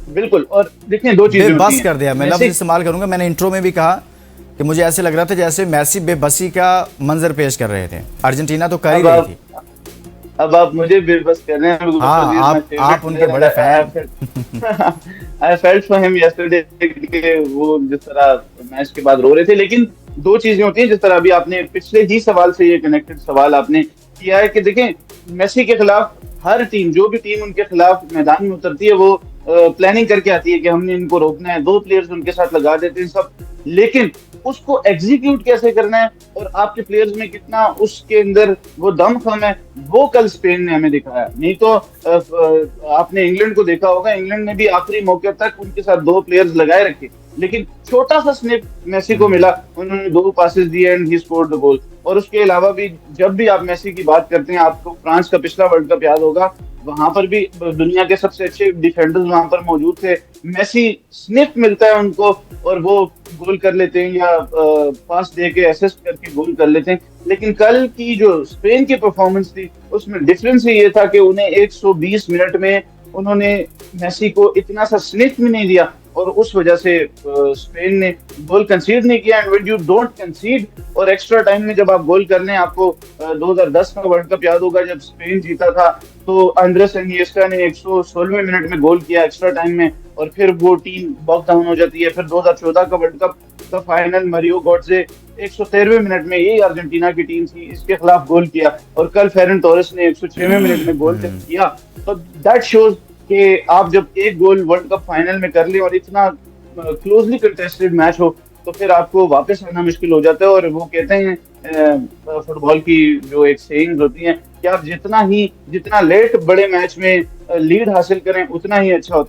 बिल्कुल। और देखिए दो चीजें होती बेबस हैं। कर दिया, मैं लफ्ज मैसी इस्तेमाल करूंगा, मैंने इंट्रो में भी कहा कि मुझे ऐसे लग रहा था जैसे मैसी बेबसी का मंजर पेश कर रहे थे, अर्जेंटीना तो कर ही अब रही आप थी। अब आप मुझे बेबस कर रहे हैं। हाँ, बिकॉज़ ही इज माय आप फेवरेट उनके प्लेयर एंड बड़े fan. I felt for him yesterday कि वो जिस तरह मैच के बाद रो रहे थे। लेकिन दो चीजें होती हैं, जिस तरह अभी आपने पिछले ही सवाल से ये कनेक्टेड सवाल आपने किया है कि देखें, मेसी के खिलाफ हर टीम, जो भी टीम उनके खिलाफ मैदान में उतरती है, वो प्लानिंग करके आती है कि हमने इनको रोकना है, दो प्लेयर्स उनके साथ लगा देते हैं सब। लेकिन उसको एग्जीक्यूट कैसे करना है और आपके प्लेयर्स में कितना उसके अंदर वो दमखम है, वो कल स्पेन ने हमें दिखाया। नहीं तो आपने इंग्लैंड को देखा होगा, इंग्लैंड ने भी आखिरी मौके तक उनके साथ दो प्लेयर्स लगाए रखे, लेकिन छोटा सा स्निप मेसी को मिला, उन्होंने दो पासेस दिए and he scored the goal. और उसके अलावा भी जब भी आप मेसी की बात करते हैं, आपको फ्रांस का पिछला वर्ल्ड कप याद होगा, वहां पर भी दुनिया के सबसे अच्छे डिफेंडर्स वहां पर मौजूद थे। मेसी स्निप मिलता है उनको और वो गोल कर लेते हैं, या पास दे के असिस्ट करके गोल कर लेते हैं। लेकिन कल की जो स्पेन की परफॉर्मेंस थी, उसमें डिफरेंस ये था कि उन्हें 120 मिनट में उन्होंने मेसी को इतना सा स्निप भी नहीं दिया, और उस वजह से स्पेन ने गोल कंसीड नहीं किया। एंड व्हेन यू डोंट कंसीड और एक्स्ट्रा टाइम में जब आप गोल कर लें, आपको 2010 का वर्ल्ड कप याद होगा जब स्पेन जीता था, तो आंद्रेस इनिएस्टा ने 116वें मिनट में गोल किया एक्स्ट्रा टाइम में, और फिर वो टीम बॉक डाउन हो जाती है। फिर 2014 का वर्ल्ड कप का फाइनल मरियो गोट्जे 113वें मिनट में, यही अर्जेंटीना की टीम थी, इसके खिलाफ गोल किया, और कल फेरन टोरेस ने 106वें मिनट में गोल किया। तो दैट शोज कि आप जब एक गोल वर्ल्ड कप फाइनल में कर ले और इतना क्लोजली कंटेस्टेड मैच हो, तो फिर आपको वापस आना मुश्किल हो जाता है। और वो कहते हैं फुटबॉल की जो एक सेइंग्स होती हैं कि आप जितना लेट बड़े मैच में लीड हासिल करें, उतना ही अच्छा होता है।